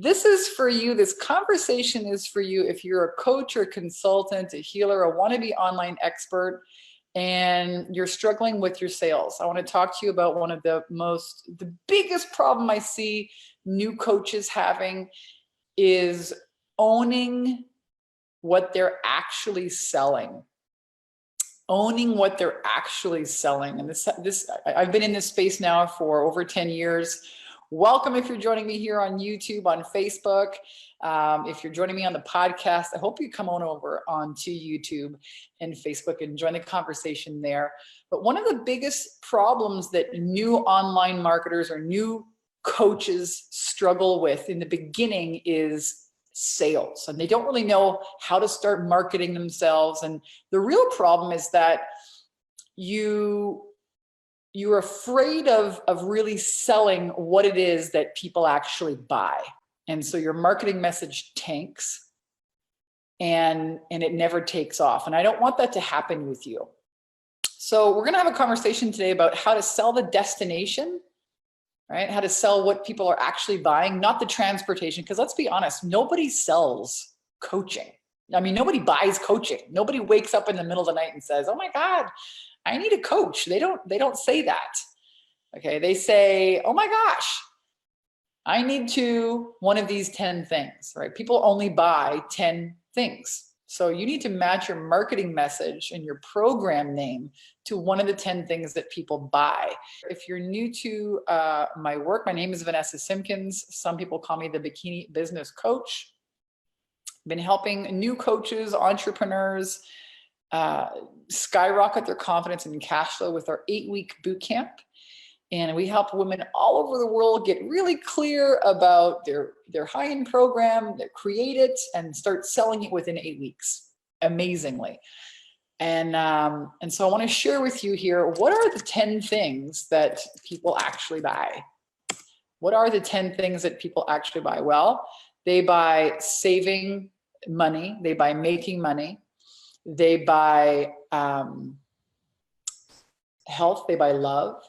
This is for you. This conversation is for you if you're a coach or consultant, a healer, a wannabe online expert, and you're struggling with your sales. I want to talk to you about one of the biggest problem I see new coaches having is owning what they're actually selling. Owning what they're actually selling. And I've been in this space now for over 10 years. Welcome if you're joining me here on YouTube, on Facebook. If you're joining me on the podcast, I hope you come on over onto YouTube and Facebook and join the conversation there. But one of the biggest problems that new online marketers or new coaches struggle with in the beginning is sales, and they don't really know how to start marketing themselves. And the real problem is that you're afraid of really selling what it is that people actually buy. And so your marketing message tanks and it never takes off. And I don't want that to happen with you. So we're going to have a conversation today about how to sell the destination, right? How to sell what people are actually buying, not the transportation. Because let's be honest, nobody sells coaching. I mean, nobody buys coaching. Nobody wakes up in the middle of the night and says, oh my God, I need a coach. They don't say that. Okay. They say, oh my gosh, I need one of these 10 things, right? People only buy 10 things. So you need to match your marketing message and your program name to one of the 10 things that people buy. If you're new to my work, my name is Vanessa Simpkins. Some people call me the Bikini Business Coach. I've been helping new coaches, entrepreneurs, skyrocket their confidence and cash flow with our 8-week boot camp. And we help women all over the world get really clear about their high-end program, create it, and start selling it within 8 weeks, amazingly. And so I want to share with you here, what are the 10 things that people actually buy? What are the 10 things that people actually buy? Well, they buy saving money. They buy making money. They buy health. They buy love.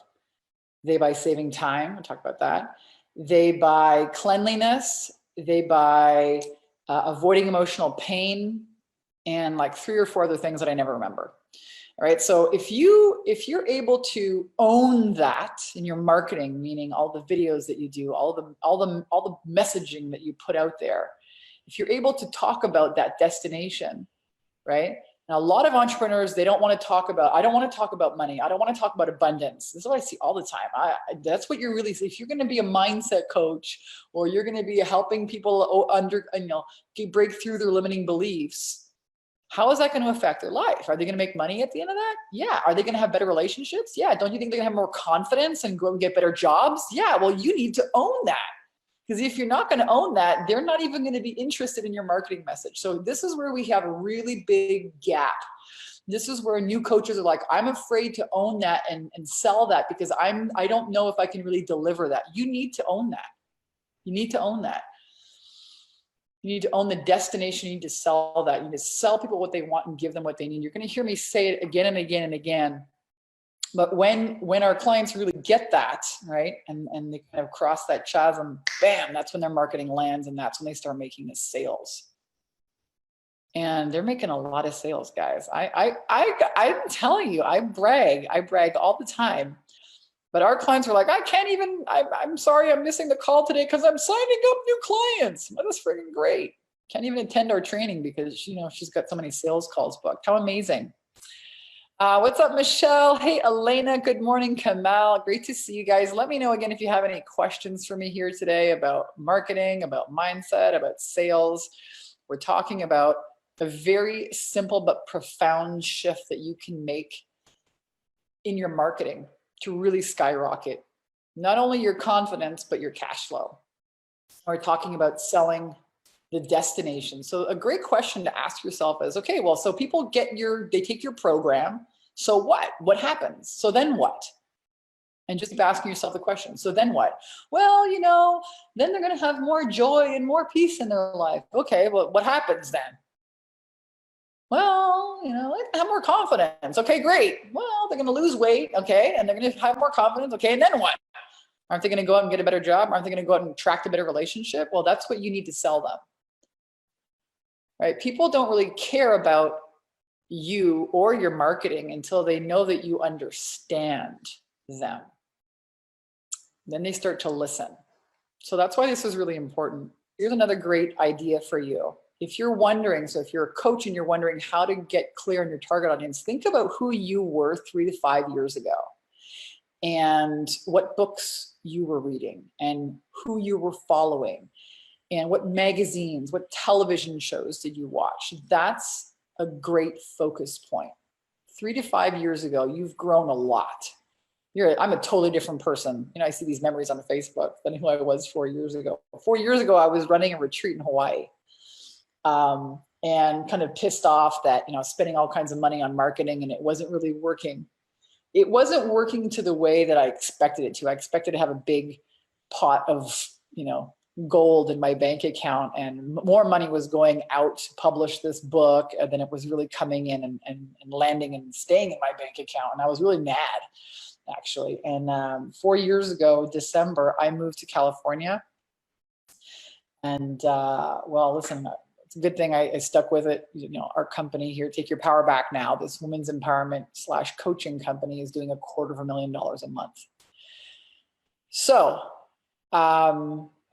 They buy saving time. We'll talk about that. They buy cleanliness. They buy avoiding emotional pain, and like 3 or 4 other things that I never remember. All right. So if you're able to own that in your marketing, meaning all the videos that you do, all the messaging that you put out there, if you're able to talk about that destination, right? Now, a lot of entrepreneurs, they don't want to talk about, I don't want to talk about money. I don't want to talk about abundance. This is what I see all the time. That's what you're really, if you're going to be a mindset coach, or you're going to be helping people break through their limiting beliefs, how is that going to affect their life? Are they going to make money at the end of that? Yeah. Are they going to have better relationships? Yeah. Don't you think they're going to have more confidence and go and get better jobs? Yeah. Well, you need to own that. Because if you're not going to own that, they're not even going to be interested in your marketing message. So this is where we have a really big gap. This is where new coaches are like, I'm afraid to own that and sell that because I don't know if I can really deliver that. You need to own that. You need to own that. You need to own the destination. You need to sell that. You need to sell people what they want and give them what they need. You're going to hear me say it again and again and again. But when our clients really get that, right, and they kind of cross that chasm, bam, that's when their marketing lands, and that's when they start making the sales. And they're making a lot of sales, guys. I'm telling you, I brag all the time. But our clients are like, I'm sorry, I'm missing the call today because I'm signing up new clients. Well, that's freaking great. Can't even attend our training because she's got so many sales calls booked. How amazing. What's up, Michelle? Hey, Elena. Good morning, Kamal. Great to see you guys. Let me know again if you have any questions for me here today about marketing, about mindset, about sales. We're talking about a very simple but profound shift that you can make in your marketing to really skyrocket not only your confidence, but your cash flow. We're talking about selling the destination. So a great question to ask yourself is, okay, well, so people they take your program. So what happens? So then what? And just keep asking yourself the question. So then what? Well, then they're going to have more joy and more peace in their life. Okay, well, what happens then? Well, they have more confidence. Okay, great. Well, they're going to lose weight. Okay. And they're going to have more confidence. Okay. And then what? Aren't they going to go out and get a better job? Aren't they going to go out and attract a better relationship? Well, that's what you need to sell them, right? People don't really care about you or your marketing until they know that you understand them. Then they start to listen. So that's why this is really important. Here's another great idea for you. If you're wondering, so if you're a coach and you're wondering how to get clear on your target audience, think about who you were 3 to 5 years ago and what books you were reading and who you were following and what magazines, what television shows did you watch. That's a great focus point. 3 to 5 years ago, you've grown a lot. I'm a totally different person. I see these memories on Facebook than who I was 4 years ago. 4 years ago, I was running a retreat in Hawaii and kind of pissed off that, spending all kinds of money on marketing and it wasn't really working. It wasn't working to the way that I expected it to. I expected to have a big pot of, gold in my bank account and more money was going out to publish this book than it was really coming in and landing and staying in my bank account. And I was really mad, actually. And 4 years ago, December, I moved to California. And well, listen, it's a good thing I stuck with it. Our company here, Take Your Power Back Now, this women's empowerment / coaching company is doing $250,000 a month. So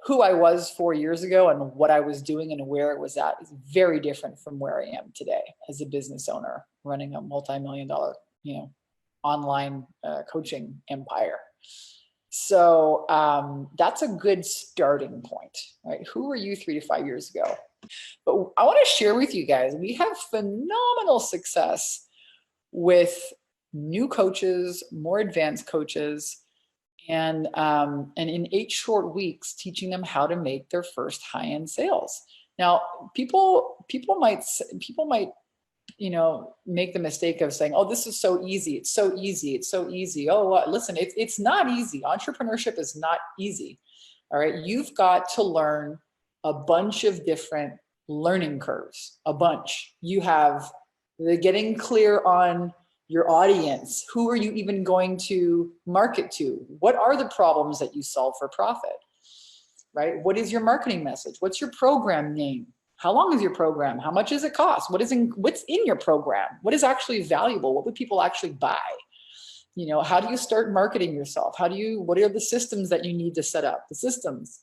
who I was 4 years ago and what I was doing and where it was at is very different from where I am today as a business owner running a multi-million-dollar, online coaching empire. So that's a good starting point, right? Who were you 3 to 5 years ago? But I want to share with you guys, we have phenomenal success with new coaches, more advanced coaches, and in 8 short weeks, teaching them how to make their first high-end sales. Now, people might make the mistake of saying, oh, this is so easy. It's so easy. It's so easy. Oh, listen, it's not easy. Entrepreneurship is not easy. All right. You've got to learn a bunch of different learning curves, a bunch. You have the getting clear on your audience. Who are you even going to market to? What are the problems that you solve for profit? Right? What is your marketing message? What's your program name? How long is your program? How much does it cost? What's in your program? What is actually valuable? What would people actually buy? How do you start marketing yourself? What are the systems that you need to set up? The systems.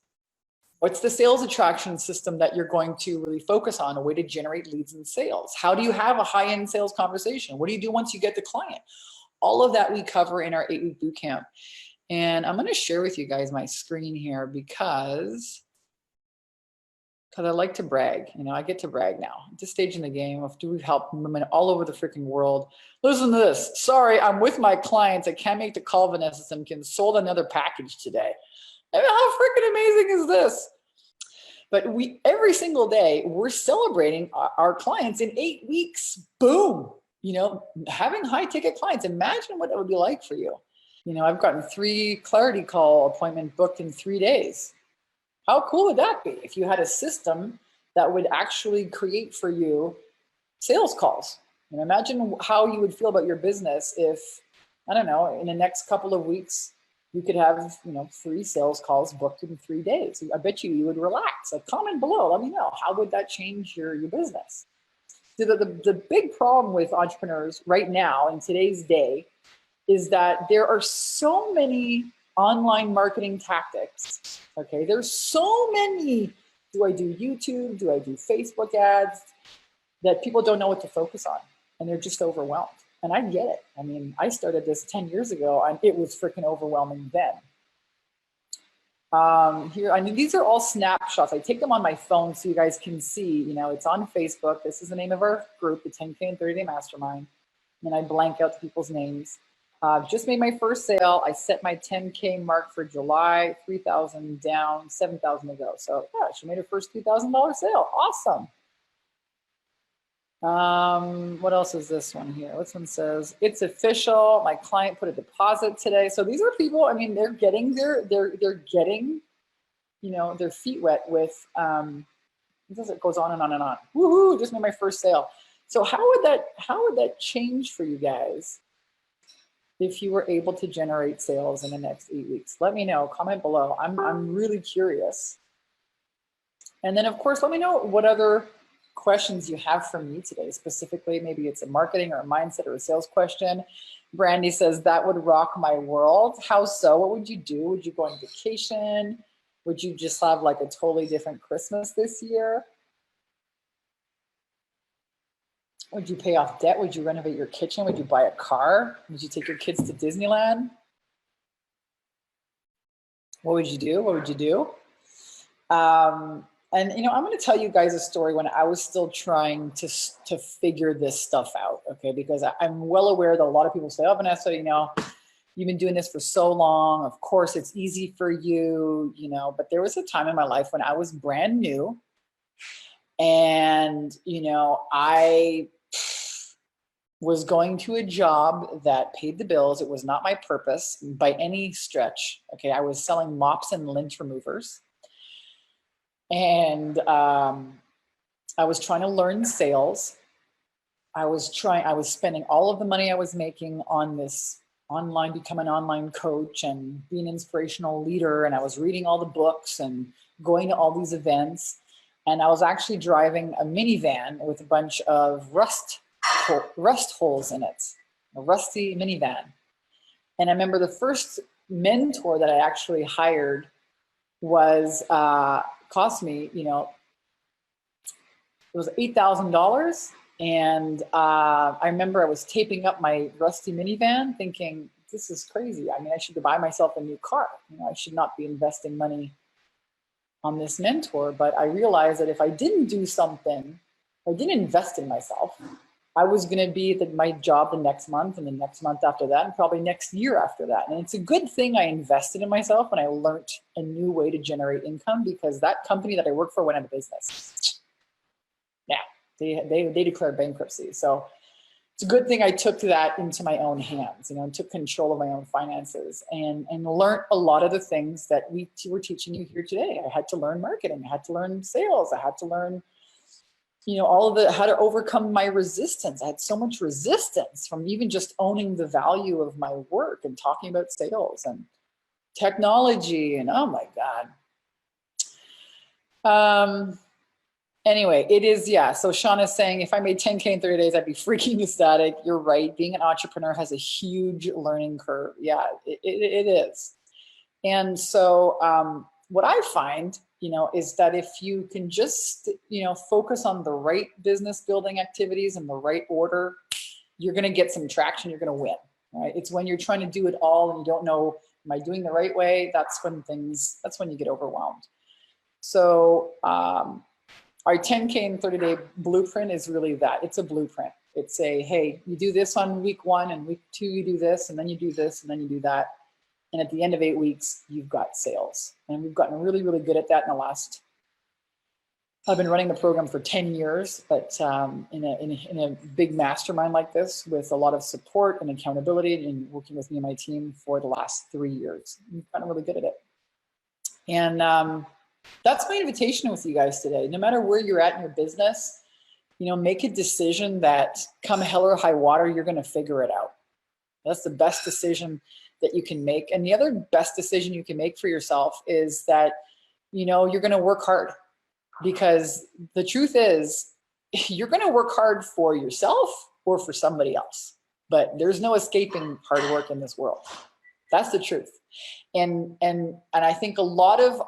What's the sales attraction system that you're going to really focus on, a way to generate leads and sales? How do you have a high-end sales conversation? What do you do once you get the client? All of that we cover in our 8-week boot camp. And I'm going to share with you guys my screen here because I like to brag. I get to brag now. At this stage in the game, we've helped women all over the freaking world. Listen to this. Sorry, I'm with my clients. I can't make the call, Vanessa Simpkins. Sold another package today. I mean, how freaking amazing is this? But every single day, we're celebrating our clients in 8 weeks. Boom. Having high ticket clients. Imagine what that would be like for you. I've gotten 3 clarity call appointment booked in 3 days. How cool would that be if you had a system that would actually create for you sales calls? And imagine how you would feel about your business if, I don't know, in the next couple of weeks, you could have, 3 sales calls booked in 3 days. I bet you would relax. Comment below, let me know. How would that change your business? So the big problem with entrepreneurs right now in today's day is that there are so many online marketing tactics. Okay, there's so many. Do I do YouTube? Do I do Facebook ads? That people don't know what to focus on, and they're just overwhelmed. And I get it. I mean, I started this 10 years ago, and it was freaking overwhelming then. These are all snapshots. I take them on my phone so you guys can see. It's on Facebook. This is the name of our group, the 10K and 30-day mastermind. And I blank out the people's names. Just made my first sale. I set my 10K mark for July, 3,000 down, 7,000 to go. So yeah, she made her first $2,000 sale. Awesome. What else is this one here? This one says, it's official. My client put a deposit today. So these are people, I mean, they're getting they're getting, their feet wet with, it goes on and on and on. Woohoo, just made my first sale. So how would that change for you guys? if you were able to generate sales in the next 8 weeks? Let me know, comment below. I'm really curious. And then of course, let me know what other questions you have for me today. Specifically, maybe it's a marketing or a mindset or a sales question. Brandy says, that would rock my world. How so? What would you do? Would you go on vacation? Would you just have like a totally different Christmas this year? Would you pay off debt? Would you renovate your kitchen? Would you buy a car? Would you take your kids to Disneyland? What would you do? What would you do? And you know, I'm going to tell you guys a story when I was still trying to figure this stuff out, okay? Because I'm well aware that a lot of people say, oh, Vanessa, you know, you've been doing this for so long. Of course, it's easy for you, you know, but there was a time in my life when I was brand new and, you know, I was going to a job that paid the bills. It was not my purpose by any stretch, okay? I was selling mops and lint removers. And I was trying to learn sales. I was spending all of the money I was making on this online, become an online coach and be an inspirational leader. And I was reading all the books and going to all these events. And I was actually driving a minivan with a bunch of rust holes in it, a rusty minivan. And I remember the first mentor that I actually hired was, cost me, you know, it was $8,000. And I remember I was taping up my rusty minivan thinking, this is crazy. I mean, I should buy myself a new car. You know, I should not be investing money on this mentor. But I realized that if I didn't do something, I didn't invest in myself, I was going to be at my job the next month and the next month after that, and probably next year after that. And it's a good thing I invested in myself when I learned a new way to generate income, because that company that I worked for went out of business. Yeah, they declared bankruptcy. So it's a good thing I took that into my own hands, you know, and took control of my own finances and learned a lot of the things that we were teaching you here today. I had to learn marketing. I had to learn sales. I had to learn, you know, all of the, how to overcome my resistance. I had so much resistance from even just owning the value of my work and talking about sales and technology and, oh my God. Anyway, it is, yeah. So Sean is saying, if I made 10K in 30 days, I'd be freaking ecstatic. You're right. Being an entrepreneur has a huge learning curve. Yeah, it is. And so what I find, you know, is that if you can just, you know, focus on the right business building activities in the right order, you're going to get some traction. You're going to win, right? It's when you're trying to do it all and you don't know, am I doing the right way? That's when you get overwhelmed. So our 10K in 30-day blueprint is really that. It's a blueprint. It's a, hey, you do this on week 1 and week 2, you do this, and then you do this, and then you do that. And at the end of 8 weeks, you've got sales. And we've gotten really, really good at that in the last, I've been running the program for 10 years, but in a big mastermind like this with a lot of support and accountability and working with me and my team for the last 3 years. We've gotten really good at it. And that's my invitation with you guys today. No matter where you're at in your business, you know, make a decision that come hell or high water, you're going to figure it out. That's the best decision that you can make. And the other best decision you can make for yourself is that, you know, you're going to work hard, because the truth is you're going to work hard for yourself or for somebody else, but there's no escaping hard work in this world. That's the truth. And I think a lot of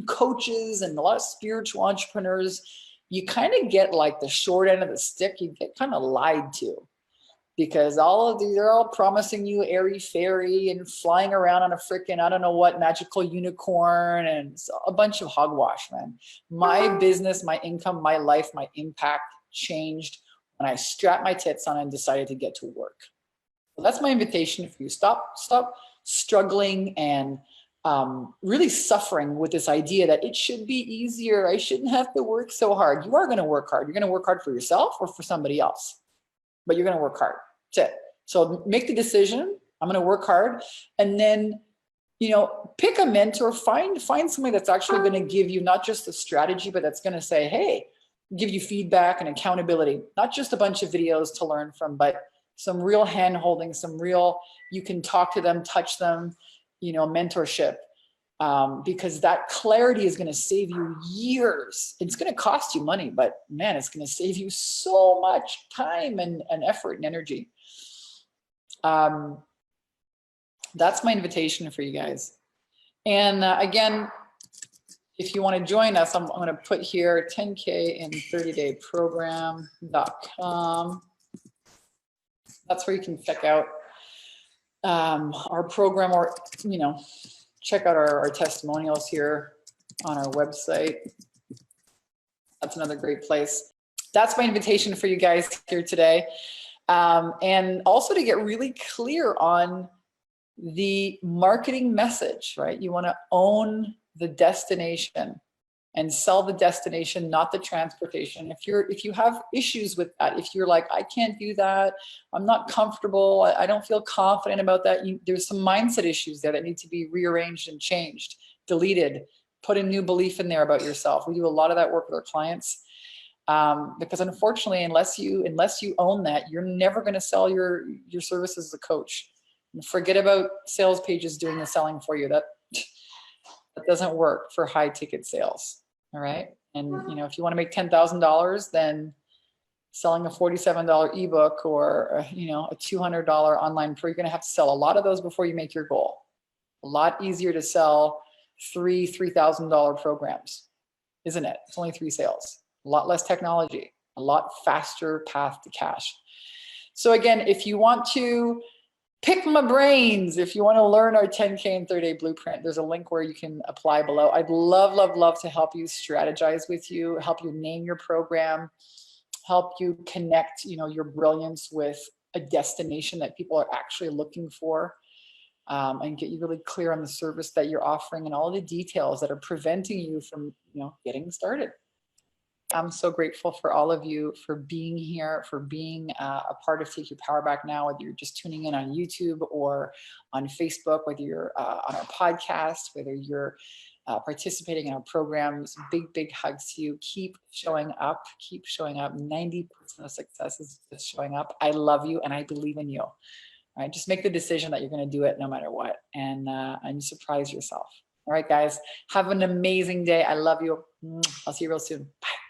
coaches and a lot of spiritual entrepreneurs, you kind of get like the short end of the stick. You get kind of lied to, because all of these are all promising you airy fairy and flying around on a freaking, I don't know what, magical unicorn and a bunch of hogwash, man. My business, my income, my life, my impact changed when I strapped my tits on and decided to get to work. So that's my invitation for you. Stop struggling and really suffering with this idea that it should be easier. I shouldn't have to work so hard. You are going to work hard. You're going to work hard for yourself or for somebody else, but you're going to work hard. That's it. So make the decision. I'm going to work hard. And then, you know, pick a mentor, find somebody that's actually going to give you not just the strategy, but that's going to say, hey, give you feedback and accountability, not just a bunch of videos to learn from, but some real hand holding, some real, you can talk to them, touch them, you know, mentorship. Because that clarity is going to save you years. It's going to cost you money, but man, it's going to save you so much time and effort and energy. That's my invitation for you guys. And again, if you want to join us, I'm going to put here 10K in 30-day program.com. That's where you can check out our program, or, you know, check out our testimonials here on our website. That's another great place. That's my invitation for you guys here today. And also to get really clear on the marketing message, right? You want to own the destination and sell the destination, not the transportation. If you have issues with that, if you're like, I can't do that, I'm not comfortable, I don't feel confident about that, there's some mindset issues there that need to be rearranged and changed, deleted, put a new belief in there about yourself. We do a lot of that work with our clients. Because unfortunately, unless you own that, you're never going to sell your services as a coach. And forget about sales pages doing the selling for you. That doesn't work for high ticket sales. All right. And you know, if you want to make $10,000, then selling a $47 ebook or you know, a $200 online pro, you're going to have to sell a lot of those before you make your goal. A lot easier to sell $3,000 programs, isn't it? It's only 3 sales. A lot less technology, a lot faster path to cash. So again, if you want to pick my brains, if you want to learn our 10K and 30-day blueprint, there's a link where you can apply below. I'd love, love, love to help you strategize with you, help you name your program, help you connect, you know, your brilliance with a destination that people are actually looking for, and get you really clear on the service that you're offering and all the details that are preventing you from, you know, getting started. I'm so grateful for all of you for being here, for being a part of Take Your Power Back Now, whether you're just tuning in on YouTube or on Facebook, whether you're on our podcast, whether you're participating in our programs. Big, big hugs to you. Keep showing up. Keep showing up. 90% of success is just showing up. I love you and I believe in you. All right, just make the decision that you're going to do it no matter what, and surprise yourself. All right, guys, have an amazing day. I love you. I'll see you real soon. Bye.